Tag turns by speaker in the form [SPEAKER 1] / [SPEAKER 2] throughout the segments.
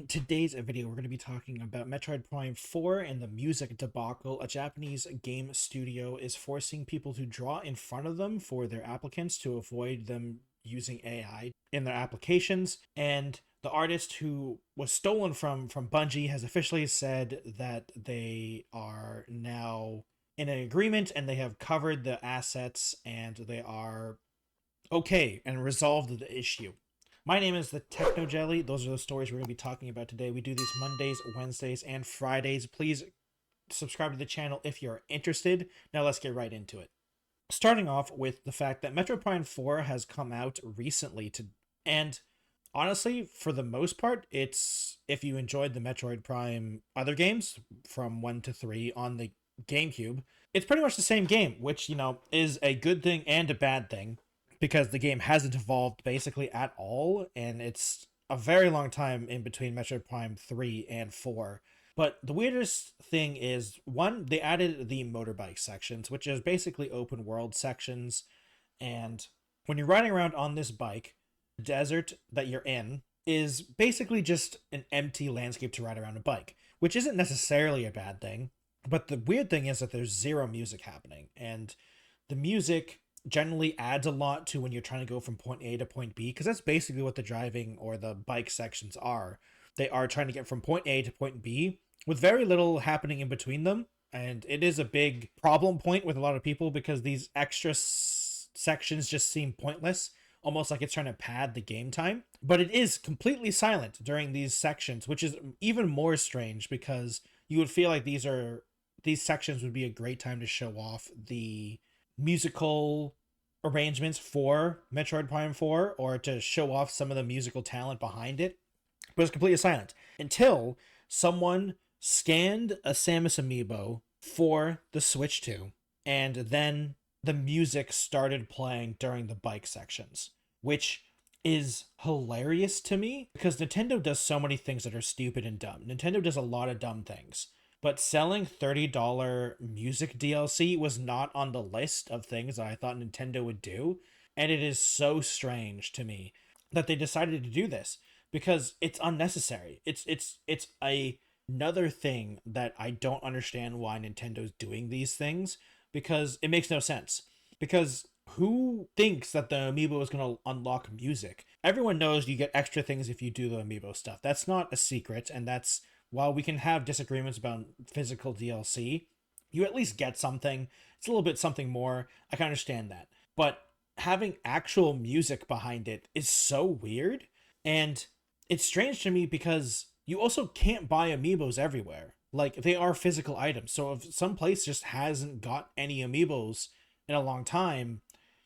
[SPEAKER 1] today's video, we're going to be talking about Metroid Prime 4 and the music debacle. A Japanese game studio is forcing people to draw in front of them for their applicants to avoid them using AI in their applications. And the artist who was stolen from Bungie has officially said that they are now in an agreement and they have covered the assets and they are okay and resolved the issue. My name is the Techno Jelly. Those are the stories we're going to be talking about today. We do these Mondays, Wednesdays, and Fridays. Please subscribe to the channel if you're interested. Now let's get right into it. Starting off with the fact that Metroid Prime 4 has come out recently and honestly, for the most part, it's if you enjoyed the Metroid Prime other games from 1 to 3 on the GameCube, it's pretty much the same game, which, is a good thing and a bad thing because the game hasn't evolved basically at all, and it's a very long time in between Metroid Prime 3 and 4. But the weirdest thing is, one, they added the motorbike sections, which is basically open world sections, and when you're riding around on this bike, the desert that you're in is basically just an empty landscape to ride around a bike, which isn't necessarily a bad thing. But the weird thing is that there's zero music happening, and the music generally adds a lot to when you're trying to go from point A to point B, because that's basically what the driving or the bike sections are. They are trying to get from point A to point B with very little happening in between them, and it is a big problem point with a lot of people because these extra sections just seem pointless, almost like it's trying to pad the game time. But it is completely silent during these sections, which is even more strange because you would feel like these sections would be a great time to show off the musical arrangements for Metroid Prime 4 or to show off some of the musical talent behind it. But it's completely silent until someone scanned a Samus amiibo for the Switch 2, and then the music started playing during the bike sections, which is hilarious to me because Nintendo does so many things that are stupid and dumb. Nintendo does a lot of dumb things. But selling $30 music DLC was not on the list of things that I thought Nintendo would do. And it is so strange to me that they decided to do this because it's unnecessary. It's another thing that I don't understand why Nintendo's doing these things because it makes no sense. Because who thinks that the amiibo is going to unlock music? Everyone knows you get extra things if you do the amiibo stuff. That's not a secret, and that's while we can have disagreements about physical DLC, you at least get something. It's a little bit something more. I can understand that. But having actual music behind it is so weird. And it's strange to me because you also can't buy amiibos everywhere. Like, they are physical items. So if some place just hasn't got any amiibos in a long time,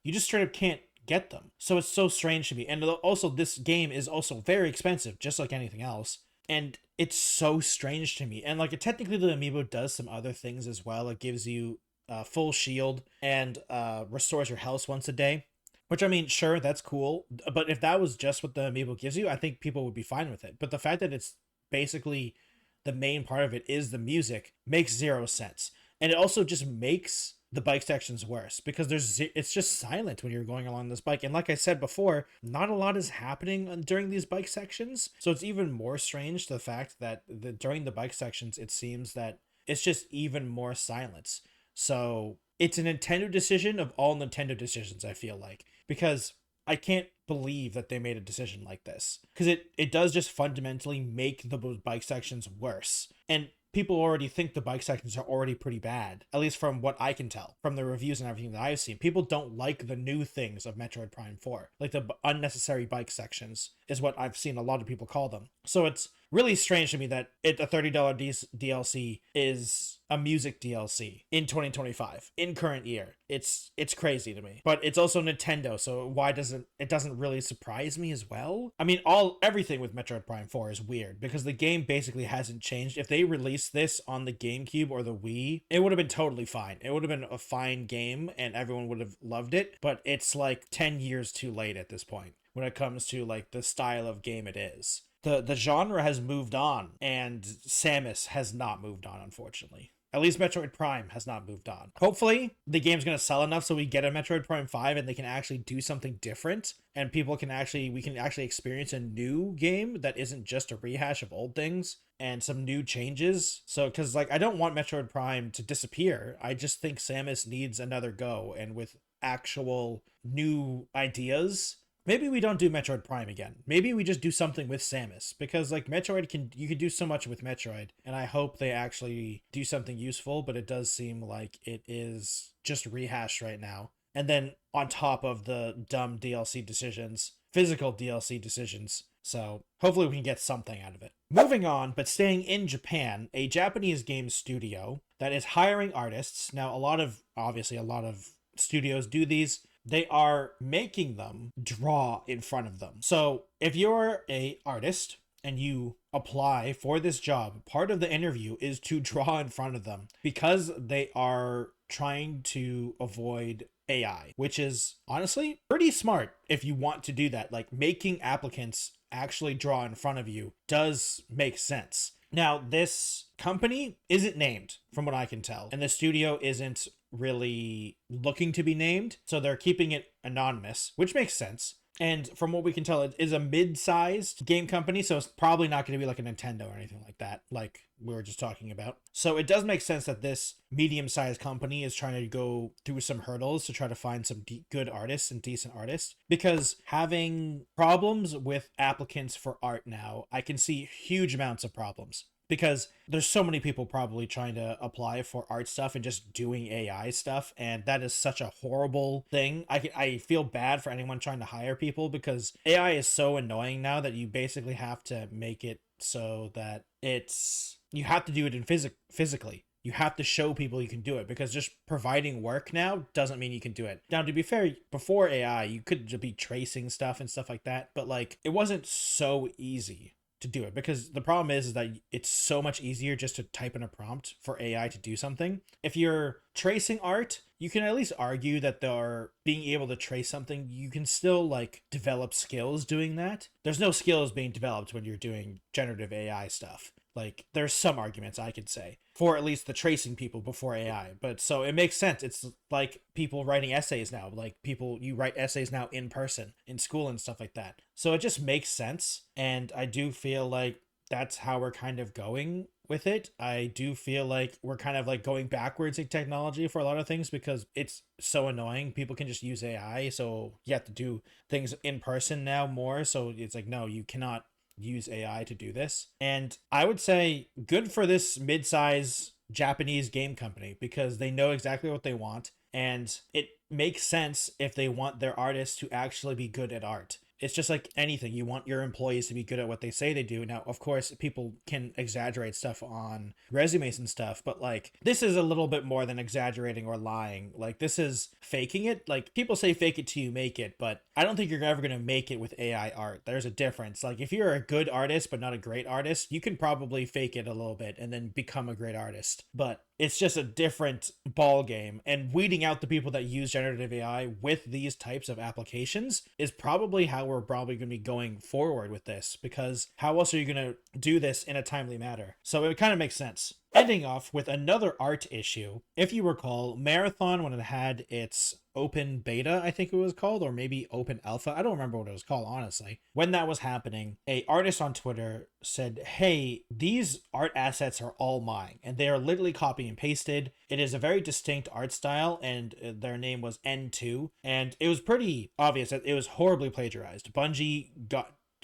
[SPEAKER 1] you just straight up can't get them. So it's so strange to me. And also, this game is also very expensive, just like anything else. And it's so strange to me. And like, technically the amiibo does some other things as well. It gives you a full shield and restores your health once a day, which, I mean, sure, that's cool. But if that was just what the amiibo gives you, I think people would be fine with it. But the fact that it's basically the main part of it is the music makes zero sense. And it also just makes the bike sections worse because it's just silent when you're going along this bike. And like I said before, not a lot is happening during these bike sections. So it's even more strange the fact that during the bike sections, it seems that it's just even more silence. So it's a Nintendo decision of all Nintendo decisions, I feel like, because I can't believe that they made a decision like this because it does just fundamentally make the bike sections worse. And people already think the bike sections are already pretty bad, at least from what I can tell from the reviews and everything that I've seen. People don't like the new things of Metroid Prime 4. Like, the unnecessary bike sections is what I've seen a lot of people call them. So it's really strange to me that a $30 DLC is a music DLC in 2025, in current year. It's crazy to me. But it's also Nintendo, so why doesn't it really surprise me as well? I mean, everything with Metroid Prime 4 is weird because the game basically hasn't changed. If they released this on the GameCube or the Wii, it would have been totally fine. It would have been a fine game and everyone would have loved it, but it's like 10 years too late at this point when it comes to like the style of game it is. The genre has moved on and Samus has not moved on, unfortunately. At least Metroid Prime has not moved on. Hopefully, the game's going to sell enough so we get a Metroid Prime 5 and they can actually do something different and we can actually experience a new game that isn't just a rehash of old things and some new changes. So, because like I don't want Metroid Prime to disappear. I just think Samus needs another go, and with actual new ideas. Maybe we don't do Metroid Prime again. Maybe we just do something with Samus, because like you can do so much with Metroid, and I hope they actually do something useful, but it does seem like it is just rehashed right now. And then on top of the dumb DLC decisions, physical DLC decisions. So hopefully we can get something out of it. Moving on, but staying in Japan, a Japanese game studio that is hiring artists. Now, obviously a lot of studios do these. They are making them draw in front of them. So if you're a artist and you apply for this job, part of the interview is to draw in front of them, because they are trying to avoid AI, which is honestly pretty smart if you want to do that. Like, making applicants actually draw in front of you does make sense. Now, this company isn't named, from what I can tell, and the studio isn't really looking to be named, so they're keeping it anonymous, which makes sense. And from what we can tell, it is a mid-sized game company, so it's probably not going to be like a Nintendo or anything like that, like we were just talking about. So it does make sense that this medium-sized company is trying to go through some hurdles to try to find some good artists and decent artists, because having problems with applicants for art now, I can see huge amounts of problems. Because there's so many people probably trying to apply for art stuff and just doing AI stuff, and that is such a horrible thing. I feel bad for anyone trying to hire people, because AI is so annoying now that you basically have to make it so that you have to do it in physically. You have to show people you can do it, because just providing work now doesn't mean you can do it. Now, to be fair, before AI, you could just be tracing stuff and stuff like that, but like it wasn't so easy to do it, because the problem is that it's so much easier just to type in a prompt for AI to do something. If you're tracing art, you can at least argue that they're being able to trace something. You can still like develop skills doing that. There's no skills being developed when you're doing generative AI stuff. Like, there's some arguments I could say for at least the tracing people before AI. But so it makes sense. It's like people writing essays now, you write essays now in person in school and stuff like that. So it just makes sense. And I do feel like that's how we're kind of going with it. I do feel like we're kind of like going backwards in technology for a lot of things, because it's so annoying. People can just use AI. So you have to do things in person now more. So it's like, no, you cannot use AI to do this. And I would say good for this mid-size Japanese game company, because they know exactly what they want, and it makes sense if they want their artists to actually be good at art. It's just like anything. You want your employees to be good at what they say they do. Now, of course, people can exaggerate stuff on resumes and stuff, but like this is a little bit more than exaggerating or lying. Like, this is faking it. Like, people say fake it till you make it, but I don't think you're ever going to make it with AI art. There's a difference. Like, if you're a good artist but not a great artist, you can probably fake it a little bit and then become a great artist. But it's just a different ball game, and weeding out the people that use generative AI with these types of applications is probably how we're probably going to be going forward with this, because how else are you going to do this in a timely manner? So it kind of makes sense. Ending off with another art issue. If you recall, Marathon, when it had its open beta, I think it was called, or maybe open alpha, I don't remember what it was called, honestly. When that was happening, a artist on Twitter said, hey, these art assets are all mine, and they are literally copy and pasted. It is a very distinct art style, and their name was N2, and it was pretty obvious that it was horribly plagiarized. Bungie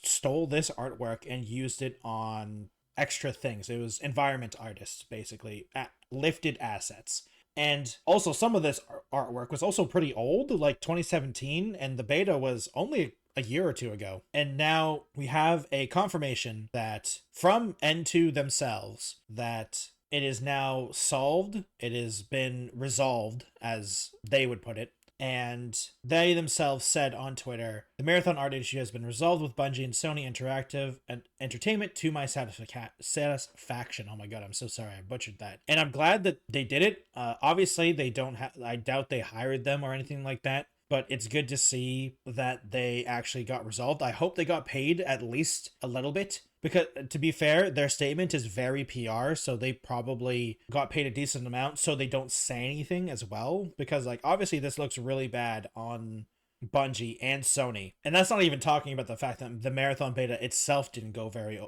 [SPEAKER 1] stole this artwork and used it on extra things. It was environment artists, basically, lifted assets. And also, some of this artwork was also pretty old, like 2017, and the beta was only a year or two ago. And now we have a confirmation that from N2 themselves that it is now solved. It has been resolved, as they would put it. And they themselves said on Twitter, the Marathon art issue has been resolved with Bungie and Sony Interactive and Entertainment to my satisfaction. Oh my god, I'm so sorry, I butchered that. And I'm glad that they did it. Obviously, they don't have, I doubt they hired them or anything like that, but it's good to see that they actually got resolved. I hope they got paid at least a little bit, Because to be fair, their statement is very PR, so they probably got paid a decent amount so they don't say anything as well. Because like obviously this looks really bad on Bungie and Sony. And that's not even talking about the fact that the marathon beta itself didn't go very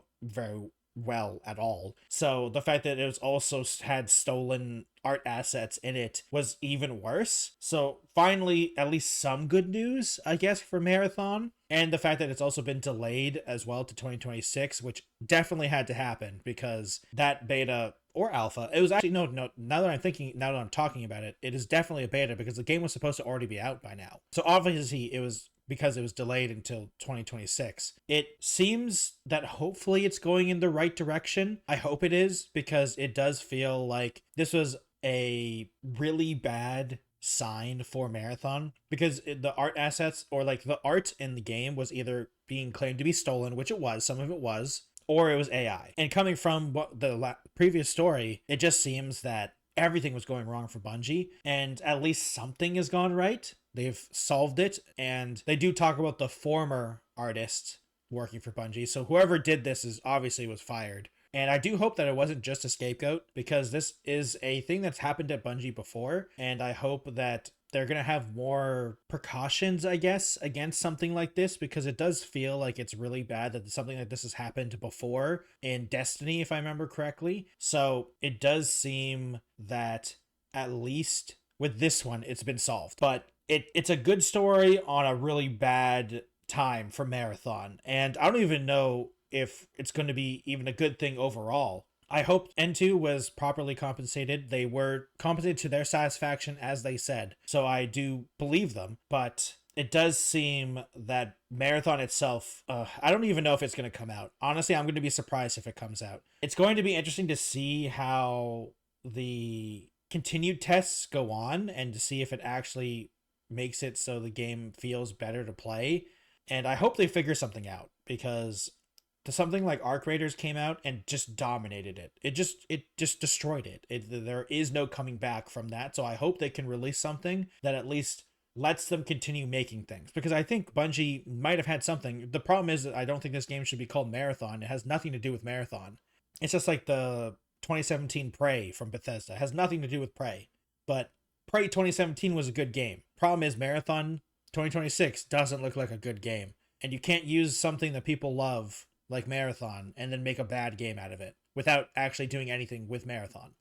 [SPEAKER 1] well at all. So the fact that it was also had stolen art assets in it was even worse. So finally, at least some good news, I guess, for Marathon. And the fact that it's also been delayed as well to 2026, which definitely had to happen because that beta or alpha, it was actually, no, now that I'm talking about it, it is definitely a beta because the game was supposed to already be out by now. So obviously it was because it was delayed until 2026. It seems that hopefully it's going in the right direction. I hope it is because it does feel like this was a really bad sign for Marathon because the art assets or like the art in the game was either being claimed to be stolen, which it was, some of it was, or it was AI. And coming from what the previous story, it just seems that everything was going wrong for Bungie, and at least something has gone right. They've solved it, and they do talk about the former artist working for Bungie. So whoever did this is obviously was fired. And I do hope that it wasn't just a scapegoat because this is a thing that's happened at Bungie before, and I hope that they're going to have more precautions, I guess, against something like this because it does feel like it's really bad that something like this has happened before in Destiny, if I remember correctly. So it does seem that at least with this one, it's been solved. But it's a good story on a really bad time for Marathon. And I don't even know if it's going to be even a good thing overall. I hope N2 was properly compensated. They were compensated to their satisfaction, as they said. So I do believe them. But it does seem that Marathon itself, I don't even know if it's going to come out. Honestly, I'm going to be surprised if it comes out. It's going to be interesting to see how the continued tests go on and to see if it actually makes it so the game feels better to play. And I hope they figure something out because something like Arc Raiders came out and just dominated it. It just destroyed it. There is no coming back from that. So I hope they can release something that at least lets them continue making things because I think Bungie might have had something. The problem is that I don't think this game should be called Marathon. It has nothing to do with Marathon. It's just like the 2017 Prey from Bethesda. It has nothing to do with Prey. But Prey 2017 was a good game. Problem is Marathon 2026 doesn't look like a good game. And you can't use something that people love like Marathon and then make a bad game out of it without actually doing anything with Marathon.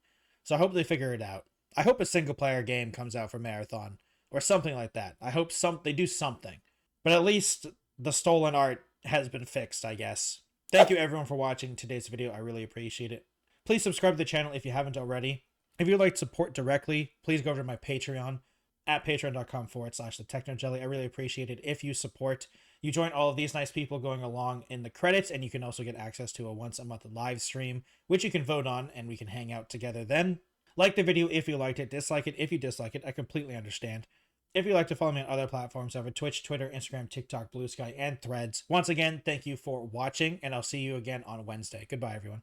[SPEAKER 1] So I hope they figure it out. I hope a single player game comes out for Marathon or something like that. I hope they do something. But at least the stolen art has been fixed, I guess. Thank you everyone for watching today's video. I really appreciate it. Please subscribe to the channel if you haven't already. If you'd like to support directly, please go over to my Patreon at patreon.com/thetechnojelly. I really appreciate it if you support. You join all of these nice people going along in the credits, and you can also get access to a once-a-month live stream, which you can vote on, and we can hang out together then. Like the video if you liked it, dislike it if you dislike it, I completely understand. If you'd like to follow me on other platforms, I have a Twitch, Twitter, Instagram, TikTok, Blue Sky, and Threads. Once again, thank you for watching, and I'll see you again on Wednesday. Goodbye, everyone.